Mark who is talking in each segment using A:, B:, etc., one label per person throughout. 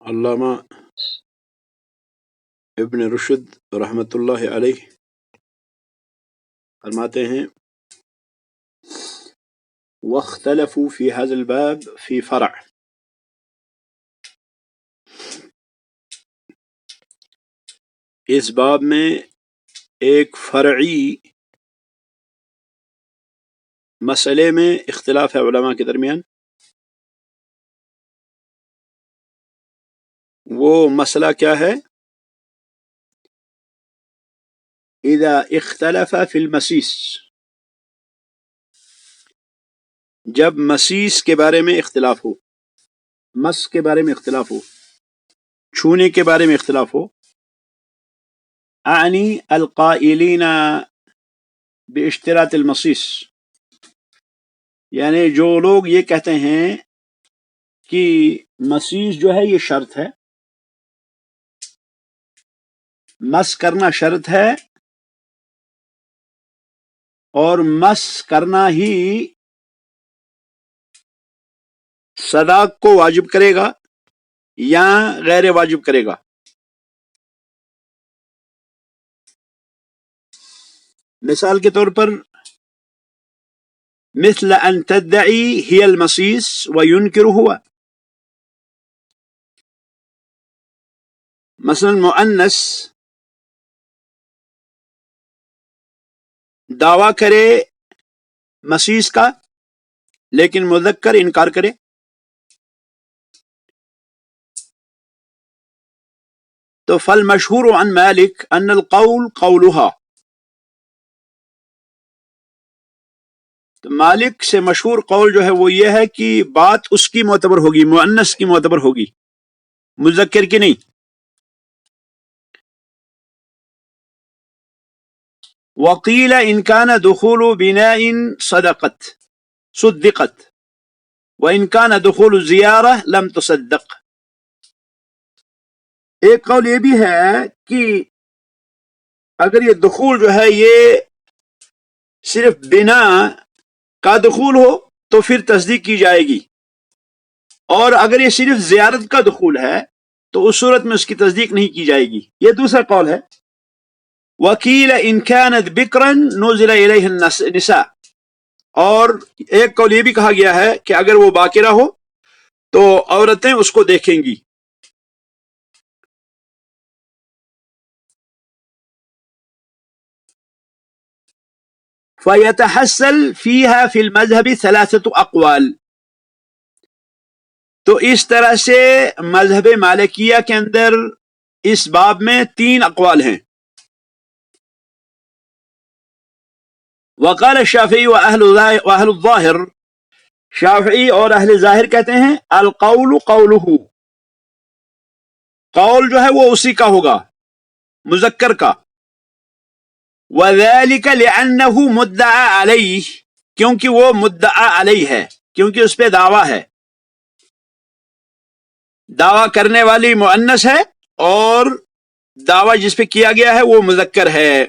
A: علامہ ابن رشد رحمۃ اللہ علیہ فرماتے ہیں واختلفوا فی هذا الباب فی فرع، اس باب میں ایک فرعی مسئلے میں اختلاف ہے علماء کے درمیان۔ وہ مسئلہ کیا ہے؟ اذا اختلف فی المسیس، جب مسیس کے بارے میں اختلاف ہو، مس کے بارے میں اختلاف ہو، چھونے کے بارے میں اختلاف ہو، اعنی القائلین باشتراط المسیس، یعنی جو لوگ یہ کہتے ہیں کہ مسیس جو ہے یہ شرط ہے، مس کرنا شرط ہے اور مس کرنا ہی صداق کو واجب کرے گا یا غیر واجب کرے گا۔ مثال کے طور پر مثل ان تدعی ہی المسیس وینکر ہوا، مثلا مؤنث دعویٰ کرے مسیس کا لیکن مذکر انکار کرے۔ تو فالمشہور عن مالک ان القول قولها، تو مالک سے مشہور قول جو ہے وہ یہ ہے کہ بات اس کی معتبر ہوگی، مؤنث کی معتبر ہوگی، مذکر کی نہیں۔ وقیل ان کان دخول بناء صدقت وان کان دخول زیارہ لم تصدق، ایک قول یہ بھی ہے کہ اگر یہ دخول جو ہے یہ صرف بنا کا دخول ہو تو پھر تصدیق کی جائے گی، اور اگر یہ صرف زیارت کا دخول ہے تو اس صورت میں اس کی تصدیق نہیں کی جائے گی، یہ دوسرا قول ہے۔ وکیل ان كانت بکرا نزل الیہ النساء، اور ایک قول یہ بھی کہا گیا ہے کہ اگر وہ باکرہ ہو تو عورتیں اس کو دیکھیں گی۔ فَيَتَحَصَّلْ فِيهَا فِي الْمَذْهَبِ ثَلَاثَةُ أَقْوَالٍ، تو اس طرح سے مذہب مالکیہ کے اندر اس باب میں 3 اقوال ہیں۔ وقال الشافعی وأهل الظاہر، شافعی اور اہل ظاہر کہتے ہیں القول قولہ، قول جو ہے وہ اسی کا ہوگا، مذکر کا۔ وذلك لأنه مدعى علیہ، کیونکہ وہ مدعا علیہ ہے، کیونکہ اس پہ دعویٰ ہے، دعویٰ کرنے والی مؤنث ہے اور دعویٰ جس پہ کیا گیا ہے وہ مذکر ہے۔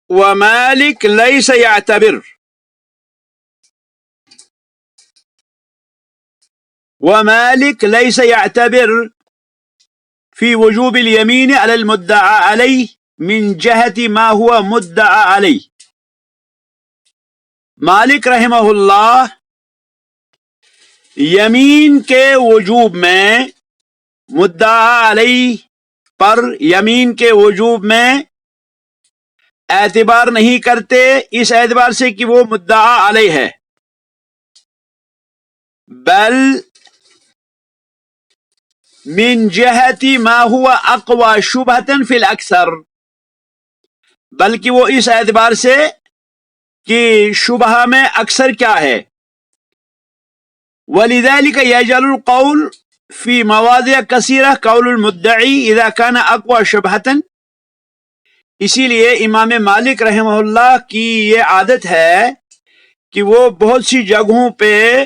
A: ومالک لیس یعتبر، ومالك ليس يعتبر في وجوب اليمين على المدعى عليه من جهة ما هو مدعى عليه، مالک رحمہ اللہ یمین کے وجوب میں، مدعا علیہ پر یمین کے وجوب میں اعتبار نہیں کرتے اس اعتبار سے کہ وہ مدعا علیہ ہے، بل من جہتی ما ہوا اقوی شبہتاً فی الاکثر، بلکہ وہ اس اعتبار سے کہ شبہ میں اکثر کیا ہے۔ ولذلك يجعل القول في مواضع كثيرة قول المدعی اذا كان اقوی شبہتاً، اسی لیے امام مالک رحمہ اللہ کی یہ عادت ہے کہ وہ بہت سی جگہوں پہ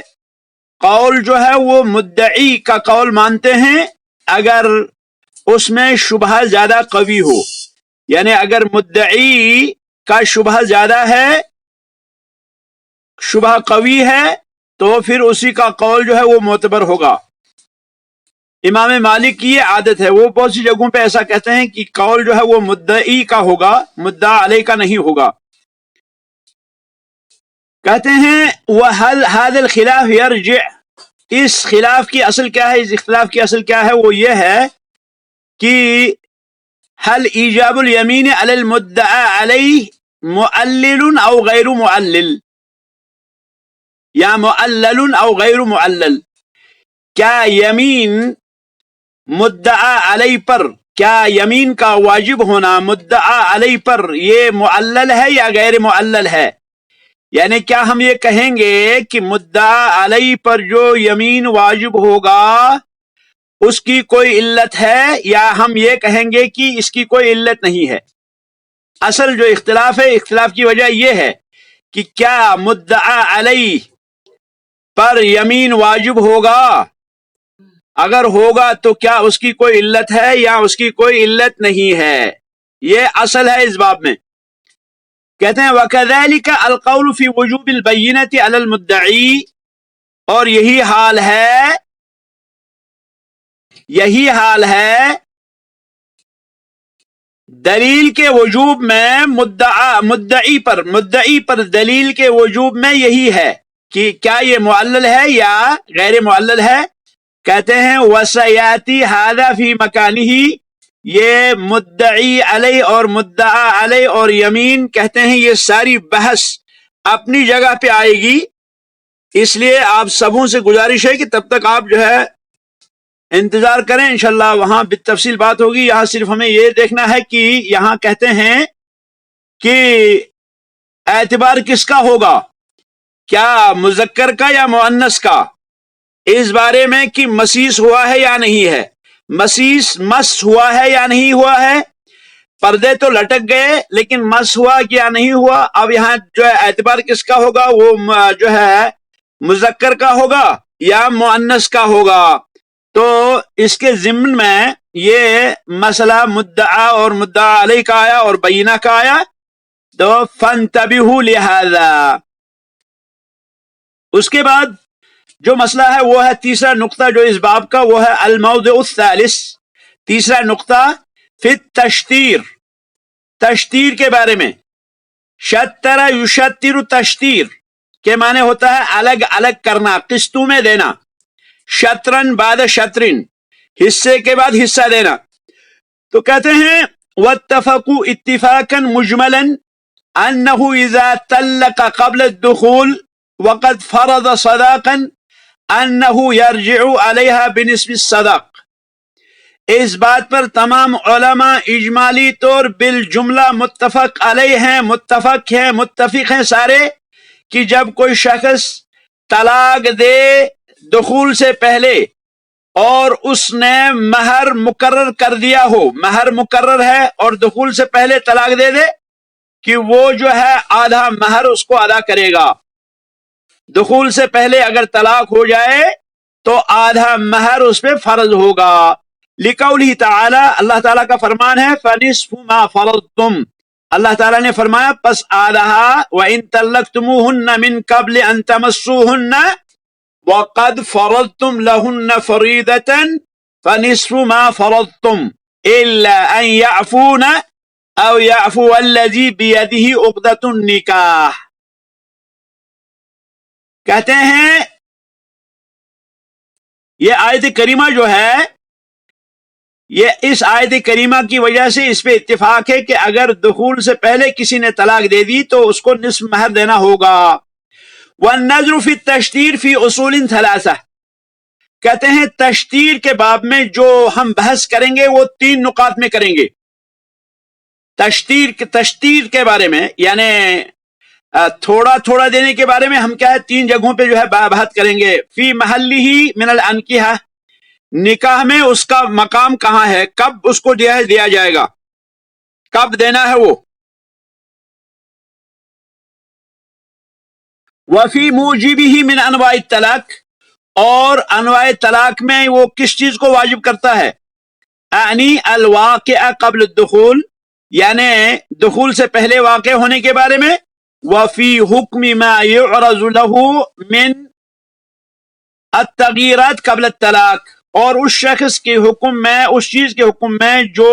A: قول جو ہے وہ مدعی کا قول مانتے ہیں اگر اس میں شبہ زیادہ قوی ہو، یعنی اگر مدعی کا شبہ زیادہ ہے، شبہ قوی ہے، تو پھر اسی کا قول جو ہے وہ معتبر ہوگا۔ امام مالک کی یہ عادت ہے، وہ بہت سی جگہوں پہ ایسا کہتے ہیں کہ قول جو ہے وہ مدعی کا ہوگا، مدعا علیہ کا نہیں ہوگا۔ کہتے ہیں وَهَلْ هَذَا الْخِلَافِ يَرْجِعُ، اس خلاف کی اصل کیا ہے، اس اختلاف کی اصل کیا ہے، وہ یہ ہے کہ هل ایجاب الیمین علی المدعا علیہ معلل او غیر معلل، یا معلل او غیر معلل، کیا یمین مدعا علیہ پر، کیا یمین کا واجب ہونا مدعا علیہ پر یہ معلل ہے یا غیر معلل ہے؟ یعنی کیا ہم یہ کہیں گے کہ مدعا علیہ پر جو یمین واجب ہوگا اس کی کوئی علت ہے، یا ہم یہ کہیں گے کہ اس کی کوئی علت نہیں ہے؟ اصل جو اختلاف ہے، اختلاف کی وجہ یہ ہے کہ کیا مدعا علیہ پر یمین واجب ہوگا، اگر ہوگا تو کیا اس کی کوئی علت ہے یا اس کی کوئی علت نہیں ہے، یہ اصل ہے اس باب میں۔ کہتے ہیں وَكَذَلِكَ الْقَوْلُ فِي وُجُوبِ الْبَيِّنَةِ عَلَى الْمُدَّعِي، اور یہی حال ہے دلیل کے وجوب میں مدعی پر دلیل کے وجوب میں یہی ہے کہ کیا یہ معلل ہے یا غیر معلل ہے۔ کہتے ہیں وَسَيَأْتِي هَذَا فِي مَكَانِهِ، یہ مدعی علیہ اور مدعا علیہ اور یمین کہتے ہیں یہ ساری بحث اپنی جگہ پہ آئے گی، اس لیے آپ سبوں سے گزارش ہے کہ تب تک آپ جو ہے انتظار کریں، انشاءاللہ وہاں بالتفصیل بات ہوگی۔ یہاں صرف ہمیں یہ دیکھنا ہے کہ یہاں کہتے ہیں کہ اعتبار کس کا ہوگا، کیا مذکر کا یا مؤنث کا، اس بارے میں کہ مسیس ہوا ہے یا نہیں ہے، مس ہوا ہے یا نہیں ہوا ہے، پردے تو لٹک گئے لیکن مس ہوا یا نہیں ہوا۔ اب یہاں جو ہے اعتبار کس کا ہوگا، وہ جو ہے مذکر کا ہوگا یا مؤنث کا ہوگا۔ تو اس کے ضمن میں یہ مسئلہ مدعا اور مدعا علیہ کا آیا اور بینہ کا آیا، تو فانتبہوا لہذا۔ اس کے بعد جو مسئلہ ہے وہ ہے تیسرا نقطہ جو اس باب کا، وہ ہے الموضع الثالث، تیسرا نقطہ فی التشتیر، تشتیر کے بارے میں۔ شتر یشتر، تشتیر کے معنی ہوتا ہے الگ الگ کرنا، قسطوں میں دینا، شطرن بعد شطرن، حصے کے بعد حصہ دینا۔ تو کہتے ہیں واتفقوا اتفاقا مجملا انه اذا طلق قبل الدخول وقد فرض صداقا انه يرجع عليها بنصف الصداق، اس بات پر تمام علماء اجمالی طور بالجملہ متفق علیہ ہیں، متفق ہیں سارے، کہ جب کوئی شخص طلاق دے دخول سے پہلے اور اس نے مہر مقرر کر دیا ہو، مہر مقرر ہے اور دخول سے پہلے طلاق دے دے، کہ وہ جو ہے آدھا مہر اس کو ادا کرے گا۔ دخول سے پہلے اگر طلاق ہو جائے تو آدھا مہر اس پہ فرض ہوگا۔ لقولہ تعالی، اللہ تعالیٰ کا فرمان ہے فنصف ما فرضتم، اللہ تعالیٰ نے فرمایا پس آدھا، وَإِن طَلَّقْتُمُوهُنَّ مِن قَبْلِ أَن تَمَسُّوهُنَّ وَقَدْ فَرَضْتُمْ لَهُنَّ فَرِيضَةً فَنِصْفُ مَا فَرَضْتُمْ إِلَّا أَن يَعْفُونَ أَوْ يَعْفُوَ الَّذِي بِيَدِهِ عُقْدَةُ النِّكَاحِ۔ کہتے ہیں یہ آیت کریمہ جو ہے، یہ اس آیت کریمہ کی وجہ سے اس پہ اتفاق ہے کہ اگر دخول سے پہلے کسی نے طلاق دے دی تو اس کو نصف مہر دینا ہوگا۔ والنظر فی التشتیر فی اصول ثلاثہ، کہتے ہیں تشتیر کے باب میں جو ہم بحث کریں گے وہ 3 نقاط میں کریں گے۔ تشتیر کے بارے میں یعنی تھوڑا تھوڑا دینے کے بارے میں ہم کیا ہے 3 جگہوں پہ جو ہے بحث کریں گے۔ فی محلہ من الانکحہ، نکاح میں اس کا مقام کہاں ہے، کب اس کو دیا جائے گا، کب دینا ہے وہ۔ وفی موجبہ من انواع الطلاق، اور انواع طلاق میں وہ کس چیز کو واجب کرتا ہے، یعنی الواقع قبل الدخول، یعنی دخول سے پہلے واقع ہونے کے بارے میں، وفی حکم ما يعرض له من التغیرات قبل الطلاق، اور اس شخص کے حکم میں، اس چیز کے حکم میں جو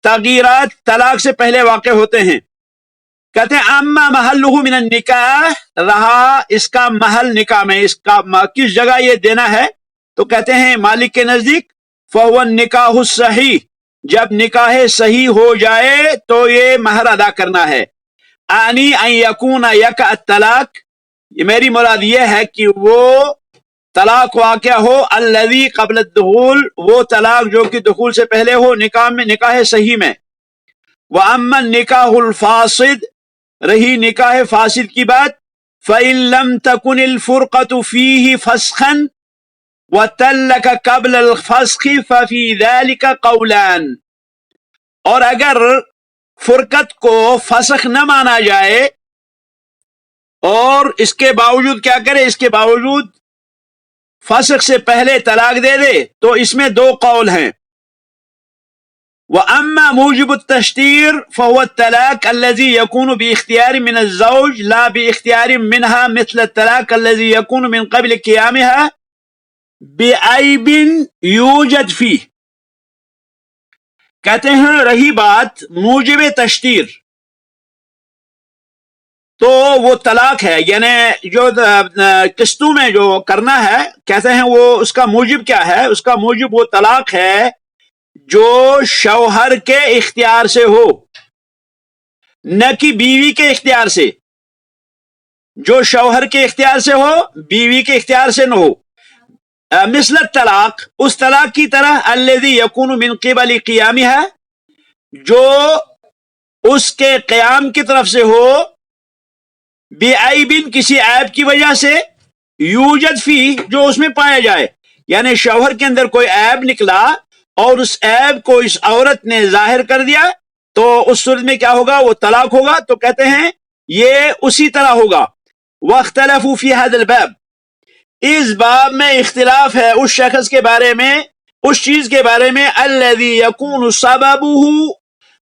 A: تغیرات طلاق سے پہلے واقع ہوتے ہیں۔ کہتے ہیں اما محلہ من النکاح، رہا اس کا محل نکاح میں، اس کا کس جگہ یہ دینا ہے، تو کہتے ہیں مالک کے نزدیک فهو النکاح الصحیح، جب نکاح صحیح ہو جائے تو یہ مہر ادا کرنا ہے۔ انی ان یکون یقع الطلاق، یہ میری مراد یہ ہے کہ وہ طلاق واقع ہو الذی قبل الدخول، وہ طلاق جو کہ دخول سے پہلے ہو نکاح میں، نکاح صحیح میں۔ واما النکاح الفاسد، رہی نکاح فاسد کی بات، فإن لم تكن الفرقة فيه فسخا وطلق قبل الفسخ ففي ذلك قولان، اور اگر فرقت کو فسخ نہ مانا جائے اور اس کے باوجود کیا کرے، اس کے باوجود فسخ سے پہلے طلاق دے دے، تو اس میں دو قول ہیں۔ وَأَمَّا مُوجِبُ التَّشْتِيرِ فَهُوَ الطلاق الذي يكون باختيار من الزوج لا باختيار منها مثل الطلاق الذي يكون من قبل قيامها بعيب يوجد فيه۔ کہتے ہیں رہی بات موجب تشتیر، تو وہ طلاق ہے، یعنی جو قسطوں میں جو کرنا ہے، کہتے ہیں وہ اس کا موجب کیا ہے، اس کا موجب وہ طلاق ہے جو شوہر کے اختیار سے ہو، نہ کہ بیوی کے اختیار سے، جو شوہر کے اختیار سے ہو، بیوی کے اختیار سے نہ ہو۔ مثل الطلاق، اس طلاق کی طرح الذی یکون من قبل قیامها، جو اس کے قیام کی طرف سے ہو، بعیب، کسی عیب کی وجہ سے، یوجد فی، جو اس میں پایا جائے، یعنی شوہر کے اندر کوئی عیب نکلا اور اس عیب کو اس عورت نے ظاہر کر دیا، تو اس صورت میں کیا ہوگا، وہ طلاق ہوگا۔ تو کہتے ہیں یہ اسی طرح ہوگا۔ واختلفوا فی ھذا الباب، اس باب میں اختلاف ہے اس شخص کے بارے میں، اس چیز کے بارے میں، الذی یکون سببہ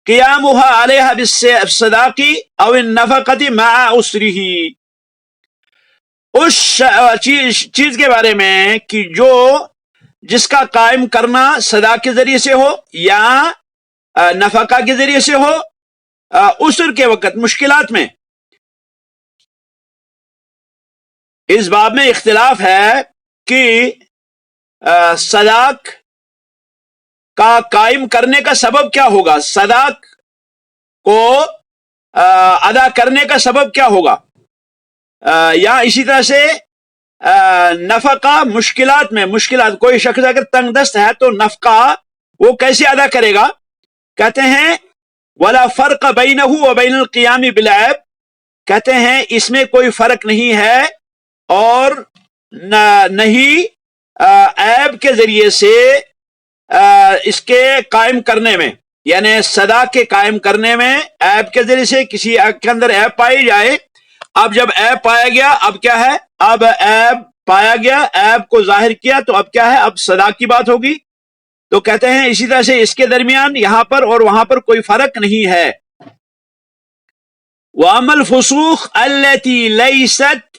A: قیامها علیہا بالصداق او النفقۃ مع عسرہ، اس چیز کے بارے میں کہ جو جس کا قائم کرنا صداق کے ذریعے سے ہو یا نفقہ کے ذریعے سے ہو، عسر کے وقت، مشکلات میں۔ اس باب میں اختلاف ہے کہ صداق کا قائم کرنے کا سبب کیا ہوگا، صداق کو ادا کرنے کا سبب کیا ہوگا، یا اسی طرح سے نفقہ مشکلات میں، مشکلات، کوئی شخص اگر تنگ دست ہے تو نفقہ وہ کیسے ادا کرے گا۔ کہتے ہیں ولا فرق بینہ وبین القیام بالعیب، کہتے ہیں اس میں کوئی فرق نہیں ہے اور نہیں عیب کے ذریعے سے اس کے قائم کرنے میں، یعنی صداق کے قائم کرنے میں عیب کے ذریعے سے کسی کے اندر عیب پائی جائے۔ اب جب عیب پایا گیا، اب کیا ہے، اب عیب پایا گیا، عیب کو ظاہر کیا، تو اب کیا ہے، اب صداق کی بات ہوگی۔ تو کہتے ہیں اسی طرح سے اس کے درمیان یہاں پر اور وہاں پر کوئی فرق نہیں ہے۔ وَأَمَّا الْفُسُوخُ الَّتِي لَيْسَتْ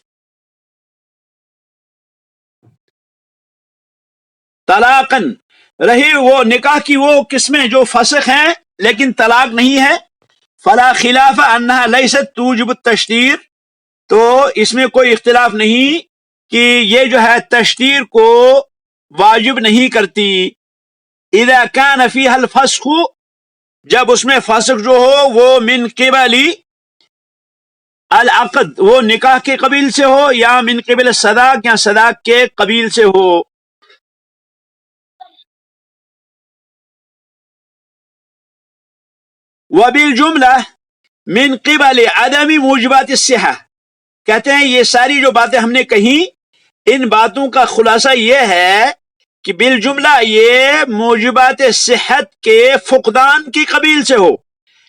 A: طلاقاً، رہی وہ نکاح کی وہ قسمیں جو فسخ ہیں لیکن طلاق نہیں ہے، فلا خلاف انہا لیست توجب التشتیر، تو اس میں کوئی اختلاف نہیں کہ یہ جو ہے تشتیر کو واجب نہیں کرتی۔ اذا کان فیہا الفسخ، جب اس میں فسخ جو ہو وہ من قبل العقد، وہ نکاح کے قبیل سے ہو، یا من قبل صداق، یا صداق کے قبیل سے ہو۔ وبالجملہ من قبل عدم موجبات الصحہ، کہتے ہیں یہ ساری جو باتیں ہم نے کہیں، ان باتوں کا خلاصہ یہ ہے کہ بالجملہ یہ موجبات صحت کے فقدان کی قبیل سے ہو،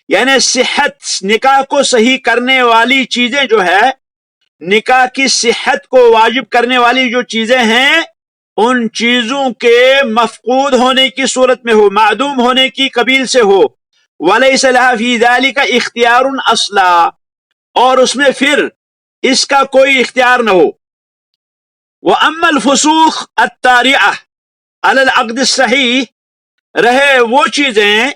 A: یعنی صحت، نکاح کو صحیح کرنے والی چیزیں جو ہے، نکاح کی صحت کو واجب کرنے والی جو چیزیں ہیں، ان چیزوں کے مفقود ہونے کی صورت میں ہو، معدوم ہونے کی قبیل سے ہو۔ وَلَيْسَ لَهَا فِي ذَلِكَ اِخْتِيَارٌ اصلا، اور اس میں پھر اس کا کوئی اختیار نہ ہو۔ وَأَمَّا الْفُسُوخُ الطَّارِئَةُ عَلَى الْعَقْدِ الصَّحِيحِ، رہے وہ چیزیں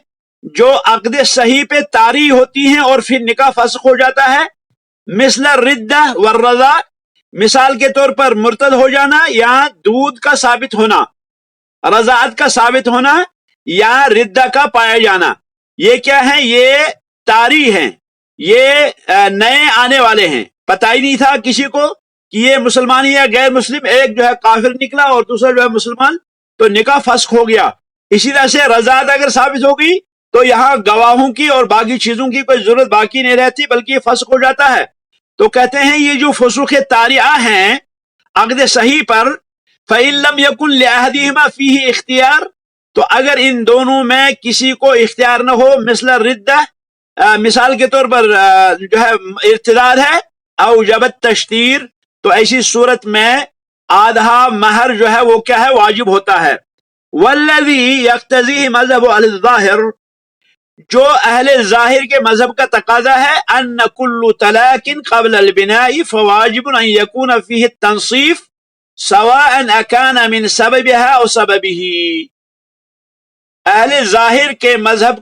A: جو عقد صحیح پہ طاری ہوتی ہیں اور پھر نکاح فسخ ہو جاتا ہے، مثل الردہ والرضا، مثال کے طور پر مرتد ہو جانا یا دودھ کا ثابت ہونا، رضاعت کا ثابت ہونا یا ردہ کا پایا جانا، یہ کیا ہے؟ یہ طاری ہیں، یہ نئے آنے والے ہیں، پتہ ہی نہیں تھا کسی کو کہ یہ مسلمان یا غیر مسلم، ایک جو ہے کافر نکلا اور دوسرا جو ہے مسلمان، تو نکاح فسخ ہو گیا۔ اسی طرح سے رضاعت اگر ثابت ہوگی تو یہاں گواہوں کی اور باقی چیزوں کی کوئی ضرورت باقی نہیں رہتی، بلکہ یہ فسخ ہو جاتا ہے۔ تو کہتے ہیں یہ جو فسوخ طارئہ ہیں عقد صحیح پر، فَإِن لَمْ يَكُنْ لِأَحَدِهِمَا فِيهِ اختیار، تو اگر ان دونوں میں کسی کو اختیار نہ ہو، مثل الردہ، مثال کے طور پر جو ہے ارتداد ہے، او جبت تشتیر، تو ایسی صورت میں آدھا مہر جو ہے وہ کیا ہے؟ واجب ہوتا ہے۔ والذی یقتضیہ مذہب اہل الظاہر، جو اہل ظاہر کے مذہب کا تقاضا ہے، ان کل طلاق قبل البناء فواجب ان یکون فیہ التنصیف سواء اکان من سببها او سببہ، اہل ظاہر کے مذہب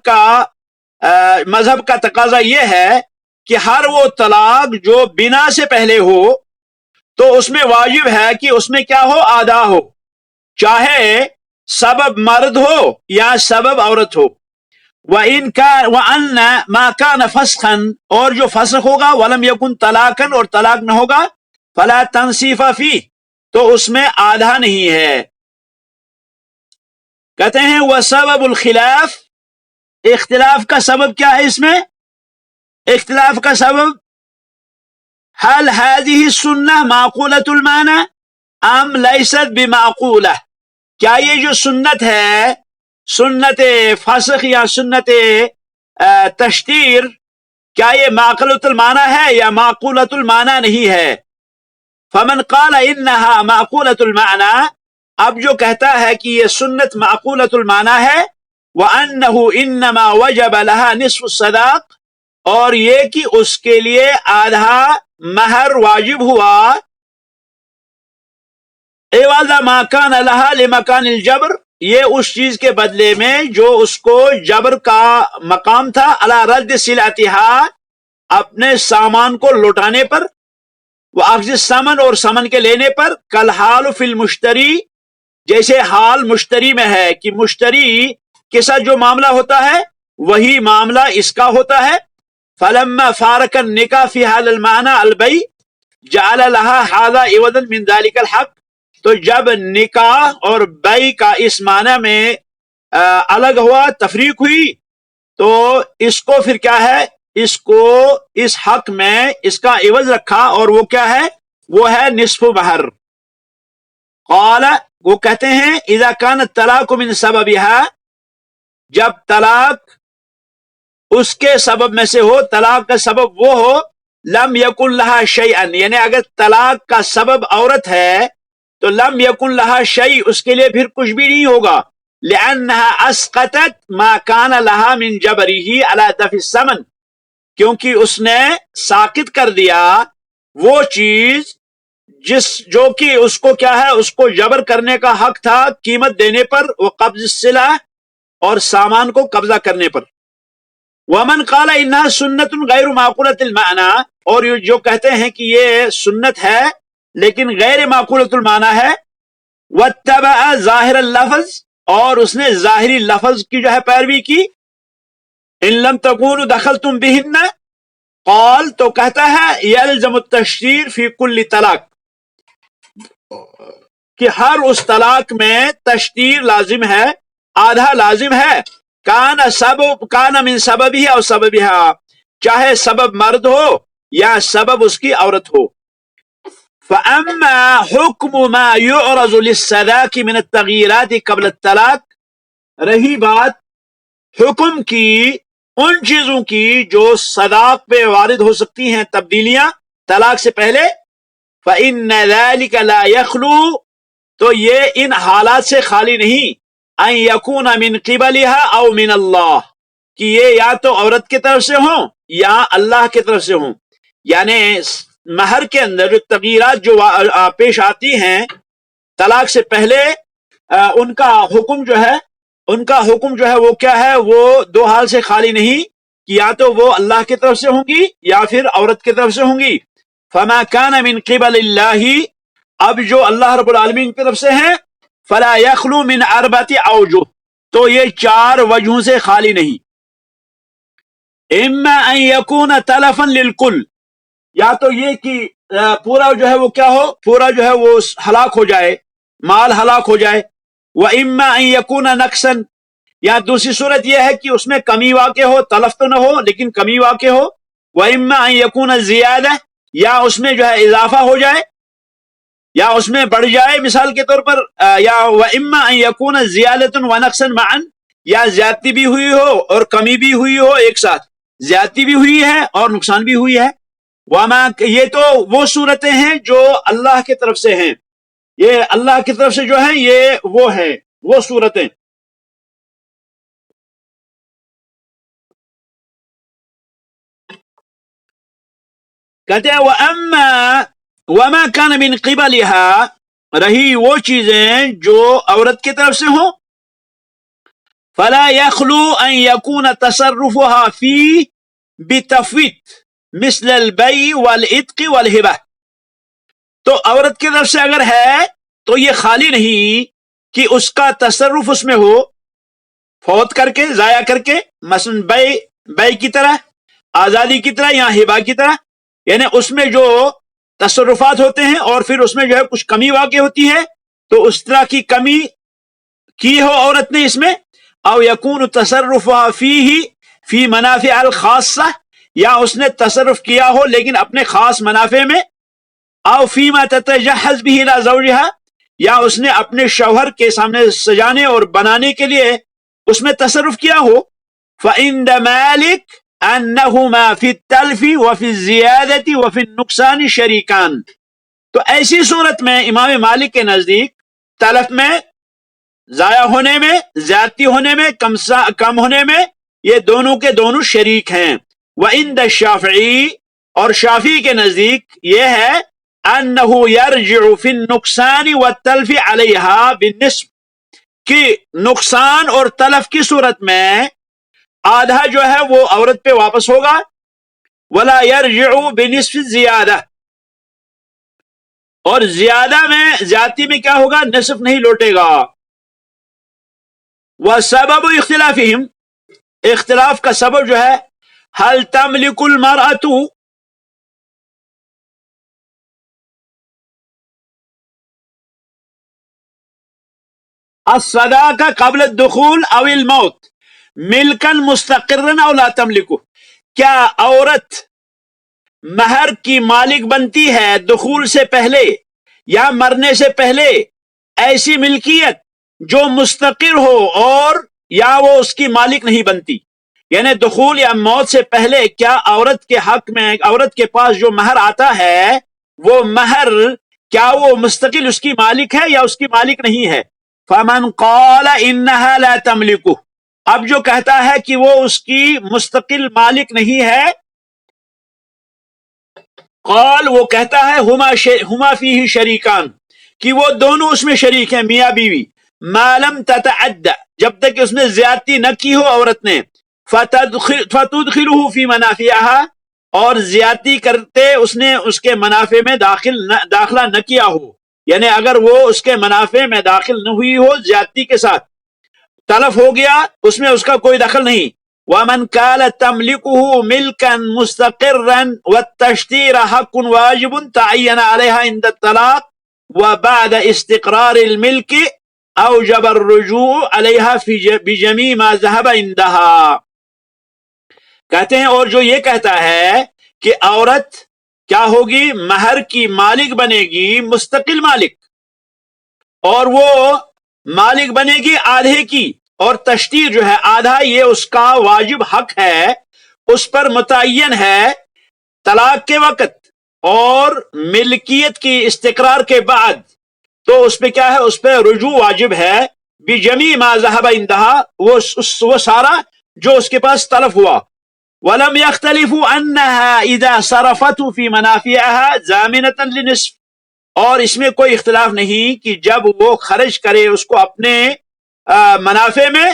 A: کا تقاضا یہ ہے کہ ہر وہ طلاق جو بنا سے پہلے ہو تو اس میں واجب ہے کہ اس میں کیا ہو؟ آدھا ہو، چاہے سبب مرد ہو یا سبب عورت ہو۔ وَأَنَّ مَا كَانَ فَسْخًا، اور جو فسخ ہوگا، وَلَمْ يَكُنْ طَلَاقًا، اور طلاق نہ ہوگا، فَلَا تَنْصِيفَ فِيهِ، تو اس میں آدھا نہیں ہے۔ کہتے ہیں وَسَبَبُ الْخِلَافِ، اختلاف کا سبب کیا ہے اس میں؟ اختلاف کا سبب هل هذه السنة معقولة المعنى ام لیست بمعقولہ، کیا یہ جو سنت ہے، سنت فسخ یا سنت تشتیر، کیا یہ معقولۃ المعنی ہے یا معقولۃ المعنی نہیں ہے؟ فمن قال انها معقولۃ المعنی، اب جو کہتا ہے کہ یہ سنت معقولۃ المعنی ہے، وانه انما وجب لها نصف الصداق، اور یہ کہ اس کے لیے آدھا مہر واجب ہوا، ایوازا ما کان لها لمکان الجبر، یہ اس چیز کے بدلے میں جو اس کو جبر کا مقام تھا، علی رد سلعتها، اپنے سامان کو لوٹانے پر، واخذ الثمن، اور ثمن کے لینے پر، کالحال فی المشتری، جیسے حال مشتری میں ہے کہ مشتری کے ساتھ جو معاملہ ہوتا ہے وہی معاملہ اس کا ہوتا ہے۔ فلما فارق النکاح فی هذا المعنى البیع جعل لها هذا عوضا من ذلك الحق، تو جب نکاح اور بیع کا اس معنی میں الگ ہوا، تفریق ہوئی، تو اس کو پھر کیا ہے؟ اس کو اس حق میں اس کا عوض رکھا، اور وہ کیا ہے؟ وہ ہے نصف مہر۔ قال، وہ کہتے ہیں اذا كان الطلاق من سببها، جب طلاق اس کے سبب میں سے ہو، طلاق کا سبب وہ ہو، لم یکن لہا شیئا، یعنی اگر طلاق کا سبب عورت ہے تو لم یکن لہا شیء، اس کے لیے پھر کچھ بھی نہیں ہوگا، لأنها اسقطت ما كان لها من جبره على دفع الثمن، کیونکہ اس نے ساقط کر دیا وہ چیز جو کہ اس کو کیا ہے؟ اس کو جبر کرنے کا حق تھا قیمت دینے پر، وہ قبض السلع، اور سامان کو قبضہ کرنے پر۔ ومن قال انها سنت غیر معقولۃ المعنی، اور جو کہتے ہیں کہ یہ سنت ہے لیکن غیر معقولۃ المعنی ہے، واتبع ظاہر اللفظ، اور اس نے ظاہری لفظ کی جو ہے پیروی کی، ان لم تکونوا دخلتم بہن، قال، تو کہتا ہے یلزم التشتیر فی کل طلاق، کہ ہر اس طلاق میں تشتیر لازم ہے، آدھا لازم ہے، کان من سببہ او سببہا، چاہے سبب مرد ہو یا سبب اس کی عورت ہو۔ فاما حکم ما يعرض للصداق من التغییرات قبل الطلاق، رہی بات حکم کی ان چیزوں کی جو صداق پہ وارد ہو سکتی ہیں تبدیلیاں طلاق سے پہلے، فإن ذلك لا يخلو، تو یہ ان حالات سے خالی نہیں، ان یکون من قبلها او من اللہ، کہ یہ یا تو عورت کی طرف سے ہوں یا اللہ کی طرف سے ہوں. یعنی مہر کے اندر جو تغیرات جو پیش آتی ہیں طلاق سے پہلے، ان کا حکم جو ہے وہ کیا ہے؟ وہ دو حال سے خالی نہیں کہ یا تو وہ اللہ کی طرف سے ہوں گی یا پھر عورت کی طرف سے ہوں گی. فما کان من قبل اللہ، اب جو اللہ رب العالمین کی طرف سے ہیں، فلا یخلو من اربعۃ اوجہ، تو یہ 4 وجہوں سے خالی نہیں. اما ان یکون تلفا للکل، یا تو یہ کہ پورا جو ہے وہ کیا ہو، پورا جو ہے وہ ہلاک ہو جائے، مال ہلاک ہو جائے. وَإِمَّا أَن يَكُونَ نَقْصًا، یا دوسری صورت یہ ہے کہ اس میں کمی واقع ہو، تلف تو نہ ہو لیکن کمی واقع ہو. وَإِمَّا أَن يَكُونَ زِيَادَةً، یا اس میں جو ہے اضافہ ہو جائے یا اس میں بڑھ جائے مثال کے طور پر. یا وَإِمَّا أَن يَكُونَ زِيَادَةٌ وَنَقْصًا مَعًا، یا زیادتی بھی ہوئی ہو اور کمی بھی ہوئی ہو ایک ساتھ، زیادتی بھی ہوئی ہے اور نقصان بھی ہوئی ہے. یہ تو وہ صورتیں ہیں جو اللہ کی طرف سے ہیں، یہ اللہ کی طرف سے جو ہیں یہ وہ ہیں وہ صورتیں. کہتے ہیں وَمَا كَانَ مِن قِبَلِهَا، رہی وہ چیزیں جو عورت کی طرف سے ہوں، فَلَا يَخْلُو أَن يَكُونَ تَصَرُّفُهَا فِيهِ بِتَفْوِيضٍ مثل البیع والعتق والہبہ. تو عورت کی طرف سے اگر ہے تو یہ خالی نہیں کہ اس کا تصرف اس میں ہو فوت کر کے، ضائع کر کے، مثلا بیع کی طرح، آزادی کی طرح یا ہبہ کی طرح، یعنی اس میں جو تصرفات ہوتے ہیں اور پھر اس میں جو ہے کچھ کمی واقع ہوتی ہے، تو اس طرح کی کمی کی ہو عورت نے اس میں. او یکون تصرفها فیہ فی منافع الخاصہ، یا اس نے تصرف کیا ہو لیکن اپنے خاص منافع میں. او فیما تتجہز به الی زوجها، یا اس نے اپنے شوہر کے سامنے سجانے اور بنانے کے لیے اس میں تصرف کیا ہو. فعند مالک انہما فی التلف وفی الزیادۃ وفی النقصان شریکان. تو ایسی صورت میں امام مالک کے نزدیک تلف میں، ضائع ہونے میں، زیادتی ہونے میں، کم ہونے میں، یہ دونوں کے دونوں شریک ہیں. وعند الشافعی، اور شافعی کے نزدیک یہ ہے انہ یرجع فی النقصان والتلف علیہا بالنصف، کہ نقصان اور تلف کی صورت میں آدھا جو ہے وہ عورت پہ واپس ہوگا. ولا یرجع بنصف زیادہ، اور زیادتی میں کیا ہوگا؟ نصف نہیں لوٹے گا. وسبب اختلافہم، اختلاف کا سبب جو ہے، هل تملک المرأة الصداق قبل الدخول او الموت ملکا مستقرا او لا تملکو، کیا عورت مہر کی مالک بنتی ہے دخول سے پہلے یا مرنے سے پہلے ایسی ملکیت جو مستقر ہو اور یا وہ اس کی مالک نہیں بنتی؟ یعنی دخول یا موت سے پہلے کیا عورت کے حق میں، عورت کے پاس جو مہر آتا ہے وہ مہر کیا وہ مستقل اس کی مالک ہے یا اس کی مالک نہیں ہے؟ فمن قال انہا لا تملکو، اب جو کہتا ہے کہ وہ اس کی مستقل مالک نہیں ہے، قال وہ کہتا ہے ہما فیہ شریکان، کہ وہ دونوں اس میں شریک ہیں، میاں بیوی. ما لم تتعد، جب تک اس نے زیادتی نہ کی ہو عورت نے، فتدخلہ فی منافعها، اور زیادتی کرتے اس نے اس کے منافع میں داخلہ نہ کیا ہو، یعنی اگر وہ اس کے منافع میں داخل نہ ہوئی ہو زیادتی کے ساتھ، تلف ہو گیا، اس میں اس کا کوئی دخل نہیں. ومن قال تملكه ملكا مستقرا والتشتير حق واجب تعين عليها عند الطلاق وبعد استقرار الملك اوجب الرجوع عليها بجميع ما ذهب عندها. کہتے ہیں اور جو یہ کہتا ہے کہ عورت کیا ہوگی؟ مہر کی مالک بنے گی، مستقل مالک، اور وہ مالک بنے گی آدھے کی، اور تشتیر جو ہے آدھا یہ اس کا واجب حق ہے، اس پر متعین ہے طلاق کے وقت اور ملکیت کی استقرار کے بعد، تو اس پہ کیا ہے؟ اس پہ رجوع واجب ہے. بجمیع ما ذهب عندها، وہ سارا جو اس کے پاس تلف ہوا. وَلَمْ يَخْتَلِفُوا أَنَّهَا إِذَا صَرَفَتْهُ فِي مَنَافِعَهَا زَامِنَةً لِلنِّصْفِ. اور اس میں کوئی اختلاف نہیں کہ جب وہ خرچ کرے اس کو اپنے منافع میں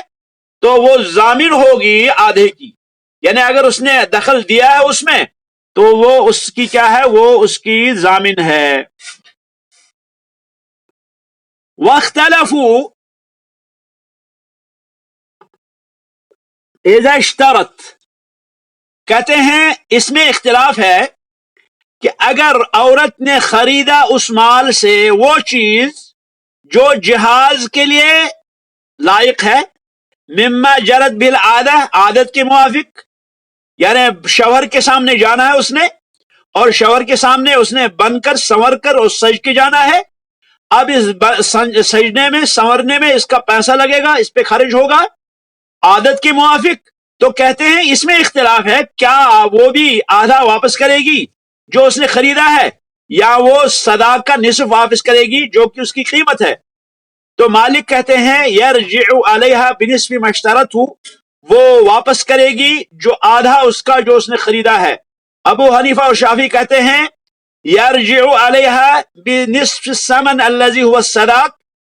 A: تو وہ ضامن ہوگی آدھے کی. یعنی اگر اس نے دخل دیا ہے اس میں تو وہ اس کی کیا ہے, وہ اس کی ضامن ہے. وَاخْتَلَفُوا إِذَا اشْتَرَتْ. کہتے ہیں اس میں اختلاف ہے کہ اگر عورت نے خریدا اس مال سے وہ چیز جو جہاز کے لیے لائق ہے, مما جرت بالعادہ, عادت کے موافق, یعنی شوہر کے سامنے جانا ہے اس نے اور شوہر کے سامنے اس نے بن کر سنور کر اور سج کے جانا ہے. اب اس سجنے میں سنورنے میں اس کا پیسہ لگے گا, اس پہ خرچ ہوگا عادت کے موافق. تو کہتے ہیں اس میں اختلاف ہے, کیا وہ بھی آدھا واپس کرے گی جو اس نے خریدا ہے, یا وہ صداق کا نصف واپس کرے گی جو کہ اس کی قیمت ہے. تو مالک کہتے ہیں یرجع علیہا بنصف ما اشترته, وہ واپس کرے گی جو آدھا اس کا جو اس نے خریدا ہے. ابو حنیفہ اور شافعی کہتے ہیں یرجع علیہا بنصف الثمن الذي هو الصداق,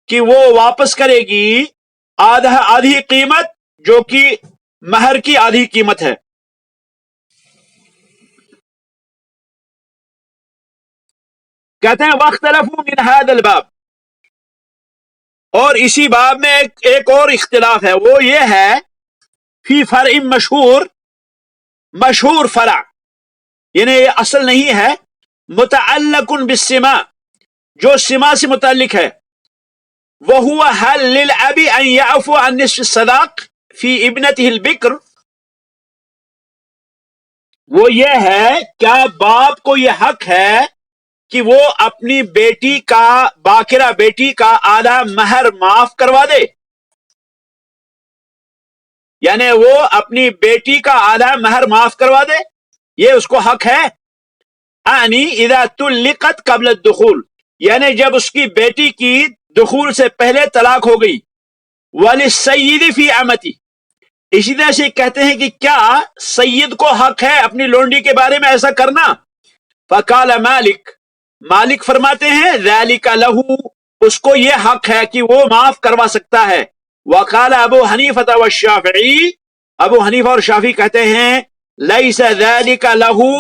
A: کہ وہ واپس کرے گی آدھی قیمت جو کہ مہر کی آدھی قیمت ہے. کہتے ہیں واختلفوا من هذا الباب, اور اسی باب میں ایک اور اختلاف ہے, وہ یہ ہے فی فرع مشہور فرع, یعنی یہ اصل نہیں ہے, متعلق بالسما, جو سما سے متعلق ہے. وهو هل للأب ان يعفو عن نصف الصداق فی ابنته البکر. وہ یہ ہے کیا باپ کو یہ حق ہے کہ وہ اپنی بیٹی کا, باکرہ بیٹی کا آدھا مہر معاف کروا دے, یعنی وہ اپنی بیٹی کا آدھا مہر معاف کروا دے, یہ اس کو حق ہے. یعنی اذا طلقت قبل الدخول, یعنی جب اس کی بیٹی کی دخول سے پہلے طلاق ہو گئی. وللسید فی امتی, اسی طرح سے کہتے ہیں کہ کیا سید کو حق ہے اپنی لونڈی کے بارے میں ایسا کرنا. فقال مالک فرماتے ہیں ذالک لہو, اس کو یہ حق ہے کہ وہ معاف کروا سکتا ہے. وقال ابو حنیفہ والشافعی, ابو حنیفہ اور شافعی کہتے ہیں لیس ذالک لہو,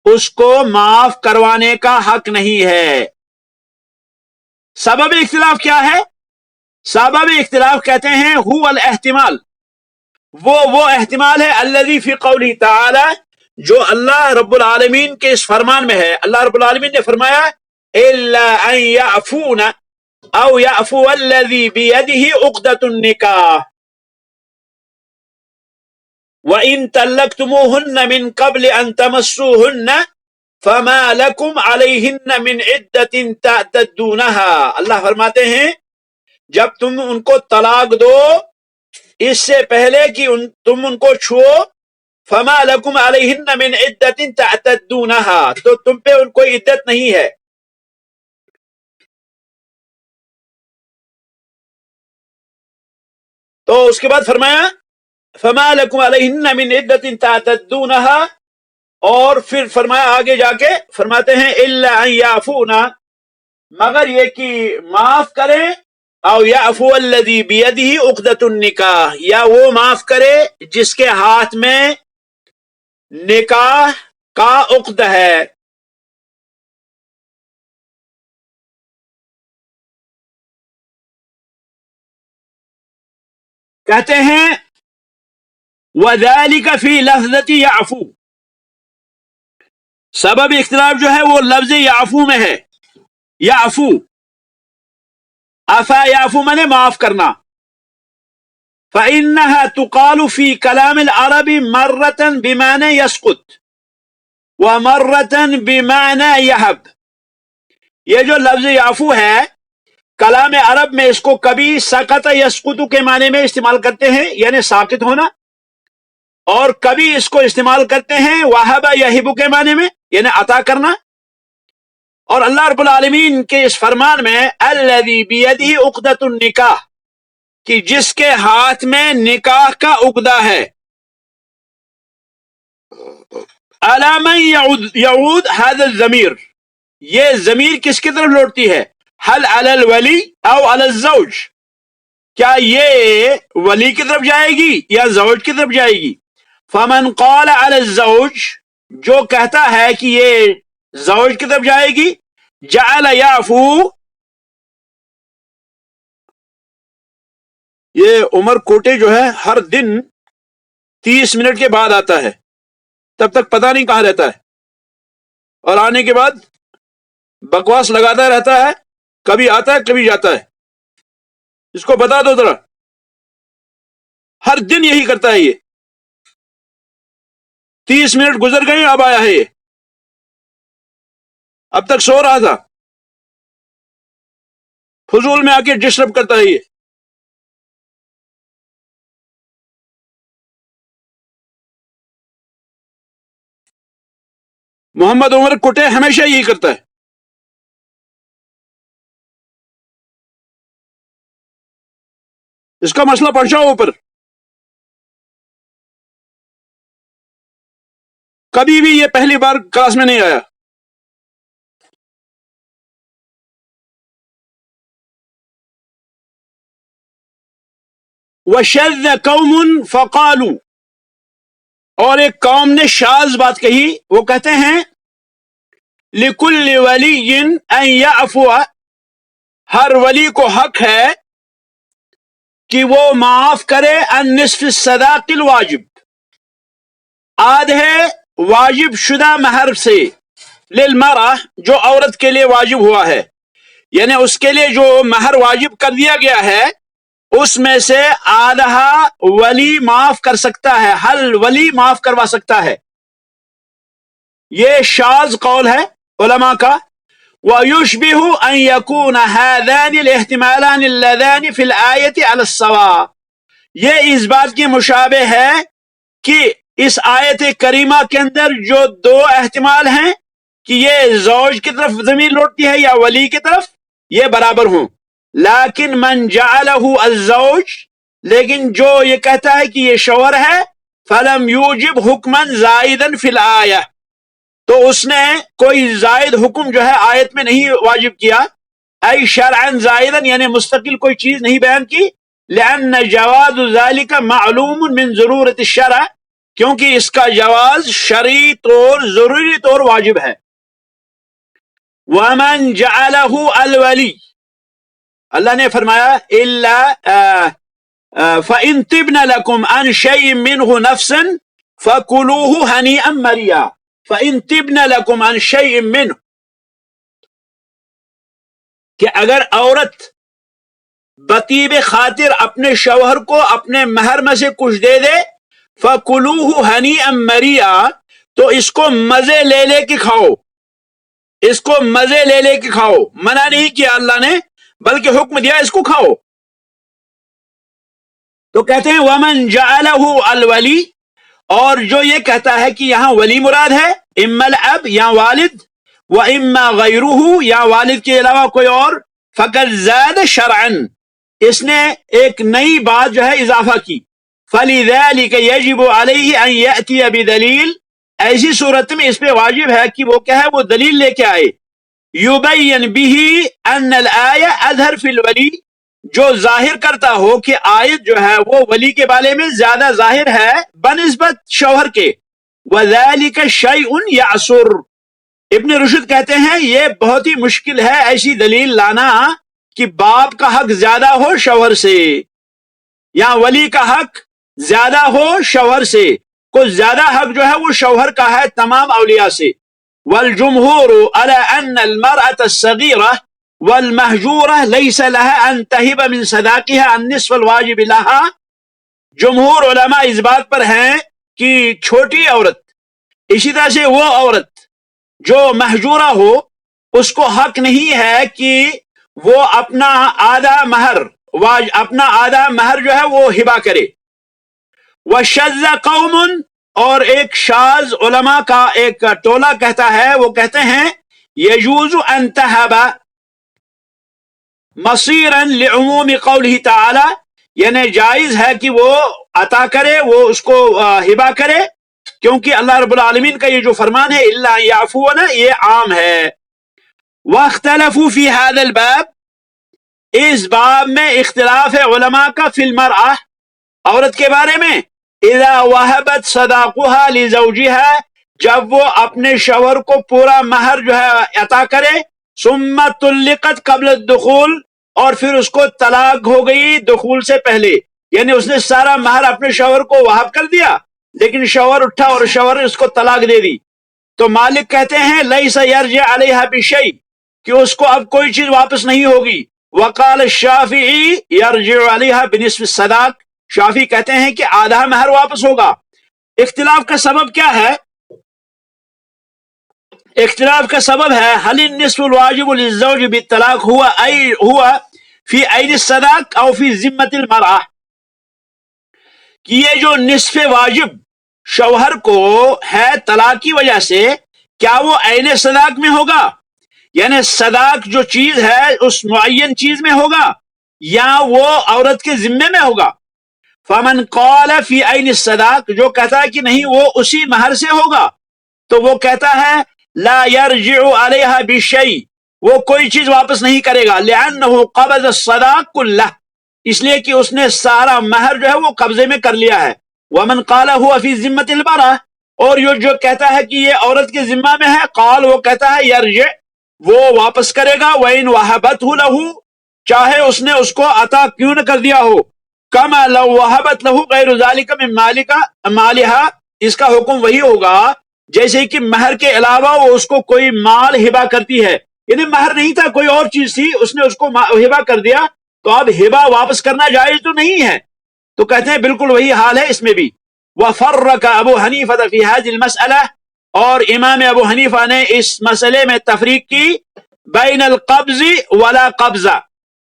A: اس کو معاف کروانے کا حق نہیں ہے. سبب اختلاف کیا ہے؟ سبب اختلاف کہتے ہیں هو الاحتمال, وہ احتمال ہے الذی فی قوله تعالی, جو اللہ رب العالمین کے اس فرمان میں ہے. اللہ رب العالمین نے فرمایا الا ان یعفون او یعفو الذی بیدہ عقدۃ النکاح وان طلقتموهن من قبل ان تمسوهن فما لکم علیہن من عدۃ تعتدونها. اللہ فرماتے ہیں جب تم ان کو طلاق دو اس سے پہلے کہ تم ان کو چھو, فما لکم علیہن من عدۃ تعتدونها, تو تم پہ ان کوئی عدت نہیں ہے. تو اس کے بعد فرمایا فما لکم علیہن من عدۃ تعتدونها, اور پھر فرمایا آگے جا کے فرماتے ہیں الا ان یعفونا, مگر یہ کہ معاف کریں, او یعفو الذی بیدہ عقدۃ النکاح, یا وہ معاف کرے جس کے ہاتھ میں نکاح کا عقد ہے. کہتے ہیں وذالک فی لفظۃ یعفو, سبب اختلاف جو ہے وہ لفظ یعفو میں ہے. یعفو, افا یعفو میں نے معاف کرنا. فإنها تقال في كلام العرب مرة بمعنى يسقط ومرة بمعنى يهب. یہ جو لفظ یعفو ہے کلام عرب میں اس کو کبھی سقط یسقط کے معنی میں استعمال کرتے ہیں, یعنی ساقط ہونا, اور کبھی اس کو استعمال کرتے ہیں وہب یہب کے معنی میں, یعنی عطا کرنا. اور اللہ رب العالمین کے اس فرمان میں الذی بیدہ عقدۃ النکاح, کہ جس کے ہاتھ میں نکاح کا عقدہ ہے, علی من یعود هذا الضمیر، یہ ضمیر کس کی طرف لوٹتی ہے؟ هل علی الولی او علی الزوج، کیا یہ ولی کی طرف جائے گی یا زوج کی طرف جائے گی؟ فمن قال علی الزوج، جو کہتا ہے کہ یہ زوج کی طرف جائے گی، جعل یعفو، یہ عمر کوٹے جو ہے ہر دن 30 منٹ کے بعد آتا ہے، تب تک پتہ نہیں کہاں رہتا ہے، اور آنے کے بعد بکواس لگاتا رہتا ہے، کبھی آتا ہے کبھی جاتا ہے. اس کو بتا دو ذرا، ہر دن یہی کرتا ہے یہ. 30 منٹ گزر گئے، اب آیا ہے یہ، اب تک سو رہا تھا، فضول میں آ کے ڈسٹرب کرتا ہے یہ. محمد عمر کوٹے ہمیشہ یہی کرتا ہے. اس کا مسئلہ پہنچاؤ اوپر. کبھی بھی یہ پہلی بار کلاس میں نہیں آیا. وَشَذَّ قَوْمٌ فَقَالُوا، اور ایک قوم نے شاذ بات کہی، وہ کہتے ہیں لِكُلِّ وَلِيٍّ أَن يَعْفُوَ، ہر ولی کو حق ہے کہ وہ معاف کرے عن نصف الصداق الواجب، آدھے واجب شدہ مہر سے، للمرأہ، جو عورت کے لیے واجب ہوا ہے، یعنی اس کے لیے جو مہر واجب کر دیا گیا ہے اس میں سے آدھا ولی معاف کر سکتا ہے، ہل ولی معاف کروا سکتا ہے. یہ شاذ قول ہے علماء کا. وَيُشْبِهُ أَن يَكُونَ هَذَانِ الْاحْتِمَالَانِ اللَّذَانِ فِي الْآيَةِ عَلَى السَّوَاءِ، یہ اس بات کی مشابہ ہے کہ اس آیت کریمہ کے اندر جو دو احتمال ہیں کہ یہ زوج کی طرف ضمیر لوٹتی ہے یا ولی کی طرف، یہ برابر ہوں. لیکن من جعلہ الزوج، لیکن جو یہ کہتا ہے کہ یہ شوہر ہے، فلم یوجب حکما زائدا فی الآیہ، تو اس نے کوئی زائد حکم جو ہے آیت میں نہیں واجب کیا، ای شرعا زائدا، یعنی مستقل کوئی چیز نہیں بیان کی، لأن جواز ذلك معلوم من ضرورت الشرع، کیونکہ اس کا جواز شرعی طور ضروری طور واجب ہے. ومن جعلہ الولی، اللہ نے فرمایا الا فَإِن طِبْنَ لَكُمْ عَنْ شَيْءٍ مِّنْهُ نَفْسًا فَكُلُوهُ هَنِيئًا مَرِيًّا. فَإِن طِبْنَ لَكُمْ عَنْ شَيْءٍ مِّنْهُ، کہ اگر عورت بطیب خاطر اپنے شوہر کو اپنے مہر میں سے کچھ دے دے، فَكُلُوهُ هَنِيئًا مَرِيًّا، تو اس کو مزے لے لے کے کھاؤ، اس کو مزے لے لے کے کھاؤ. منع نہیں کیا اللہ نے، بلکہ حکم دیا اس کو کھاؤ. تو کہتے ہیں ومن جعلہ الولی، اور جو یہ کہتا ہے کہ یہاں ولی مراد ہے، اما الاب یا والد، و اما غیرہ یا والد کے علاوہ کوئی اور، فقد زاد شرعا، اس نے ایک نئی بات جو ہے اضافہ کی. فلذلك یجب علیہ ان یأتی بدلیل، ایسی صورت میں اس پہ واجب ہے کہ وہ کیا ہے، وہ دلیل لے کے آئے. یبین به ان الآیہ اظہر فی الولی، جو ظاہر کرتا ہو کہ آیت جو ہے وہ ولی کے بارے میں زیادہ ظاہر ہے بنسبت شوہر کے. وَذَلِكَ شَيْءٌ يَعْصُرُ، ابن رشد کہتے ہیں یہ بہت ہی مشکل ہے ایسی دلیل لانا کہ باپ کا حق زیادہ ہو شوہر سے، یا ولی کا حق زیادہ ہو شوہر سے. کچھ زیادہ حق جو ہے وہ شوہر کا ہے تمام اولیاء سے. وَالْجُمْهُورُ عَلَى أَنَّ الْمَرْأَةَ الصَّغِيرَةَ وَالْمَحْجُورَةَ لَيْسَ لَهَا أَن تَهِبَ مِنْ صَدَاقِهَا النِّصْفَ الْوَاجِبِ لَهَا، جمہور علماء اس بات پر ہیں کہ چھوٹی عورت، اسی طرح سے وہ عورت جو محجورہ ہو، اس کو حق نہیں ہے کہ وہ اپنا آدھا مہر جو ہے وہ ہبہ کرے. وَشَذَّ قَوْمٌ، اور ایک شاذ علماء کا ایک ٹولہ کہتا ہے، وہ کہتے ہیں يَجُوزُ أَن تَهَبَ مَصِيرًا لِعُمُومِ قَوْلِهِ تَعَالَى، یعنی جائز ہے کہ وہ عطا کرے، وہ اس کو ہبہ کرے کیونکہ اللہ رب العالمین کا یہ جو فرمان ہے الا یعفون، یہ عام ہے۔ واختلفوا فی هذا الباب، اس باب میں اختلاف ہے علماء کا، فی المرأة، عورت کے بارے میں، اذا وہبت صداقها لزوجها، جب وہ اپنے شوہر کو پورا مہر جو ہے عطا کرے، ثم طلقت قبل الدخول، اور پھر اس کو طلاق ہو گئی دخول سے پہلے، یعنی اس نے سارا مہر اپنے شوہر کو وہب کر دیا، لیکن شوہر اٹھا اور شوہر نے اس کو طلاق دے دی، تو مالک کہتے ہیں لیس یرجع علیہا بشیء، کہ اس کو اب کوئی چیز واپس نہیں ہوگی۔ وقال الشافعی یرجع علیہا بنصف الصداق، شافعی کہتے ہیں کہ آدھا مہر واپس ہوگا۔ اختلاف کا سبب کیا ہے؟ اختلاف کا سبب ہے هل النصف الواجب للزوج بالطلاق هو فی عین الصداق او فی ذمۃ المرأة، کہ یہ جو نصف واجب شوہر کو ہے طلاق کی وجہ سے، کیا وہ عین صداق میں ہوگا، یعنی صداق جو چیز ہے اس معین چیز میں ہوگا، یا وہ عورت کے ذمے میں ہوگا؟ فمن قال فی عین الصداق، جو کہتا ہے کہ نہیں وہ اسی مہر سے ہوگا، تو وہ کہتا ہے لا یرجع علیہا بشیء، وہ کوئی چیز واپس نہیں کرے گا، لأنہ قبض الصداق کلہ، اس لیے کہ اس نے سارا مہر جو ہے وہ قبضے میں کر لیا ہے۔ ومن قال هو فی ذمۃ المرأة، اور جو کہتا ہے کہ یہ عورت کے ذمہ میں ہے، قال وہ کہتا ہے یرجع، وہ واپس کرے گا، وَإِنْ وَهَبَتْهُ لَهُ، چاہے اس نے اس کو عطا کیوں نہ کر دیا ہو، كَمَا لَوْ وَهَبَتْ لَهُ غَيْرُ ذَلِكَ مِنْ مَالِهَا، اس کا حکم وہی ہوگا جیسے کہ مہر کے علاوہ وہ اس کو کوئی مال ہبہ کرتی ہے، یعنی مہر نہیں تھا کوئی اور چیز تھی، اس نے اس کو ہبہ کر دیا، تو اب ہبہ واپس کرنا جائز تو نہیں ہے، تو کہتے ہیں بالکل وہی حال ہے اس میں بھی۔ وَفَرَّقَ أَبُو حنیفہ فِي هَذِهِ الْمَسْأَلَةِ، اور امام ابو حنیفہ نے اس مسئلے میں تفریق کی، بین القبض ولا قبضہ،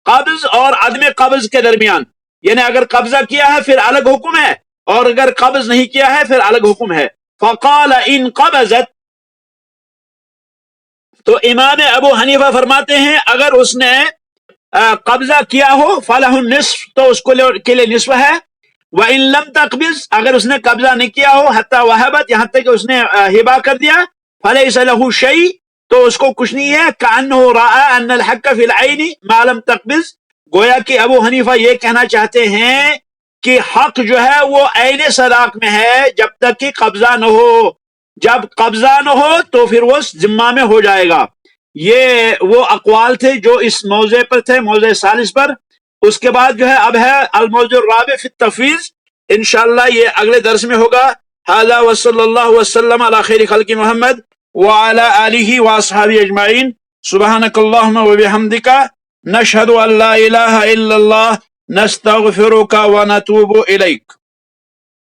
A: قبض اور عدم قبض کے درمیان، یعنی اگر قبضہ کیا ہے پھر الگ حکم ہے، اور اگر قبض نہیں کیا ہے پھر الگ حکم ہے۔ فقال ان قبضت، تو امام ابو حنیفہ فرماتے ہیں اگر اس نے قبضہ کیا ہو فلہ النصف، تو اس کو کے لیے نصف ہے، وَإِن لَمْ تَقْبِضْ، اگر اس نے قبضہ نہیں کیا ہو، حتی وہبت، یہاں تک کہ اس نے ہبہ کر دیا، فَلَيْسَ لَهُ شَيْء، تو اس کو کچھ نہیں ہے، كَأَنَّهُ رَأَى أَنَّ الْحَقَّ فِي الْعَيْنِ مَا لَمْ تَقْبِضْ، گویا کہ ابو حنیفہ یہ کہنا چاہتے ہیں کہ حق جو ہے وہ عین صداق میں ہے جب تک کہ قبضہ نہ ہو، جب قبضہ نہ ہو تو پھر وہ ذمہ میں ہو جائے گا۔ یہ وہ اقوال تھے جو اس موضع پر تھے، موضع ثالث پر۔ اس کے بعد جو ہے اب ہے الموضوع الرابع فی التفویض، انشاءاللہ یہ اگلے درس میں ہوگا۔ ھذا وصلی اللہ وسلم علی خیر خلق محمد وعلی آلہ واصحابہ اجمعین، سبحانک اللہم وبحمدک، نشہد ان لا الہ الا اللہ، نستغفرک ونتوب الیک۔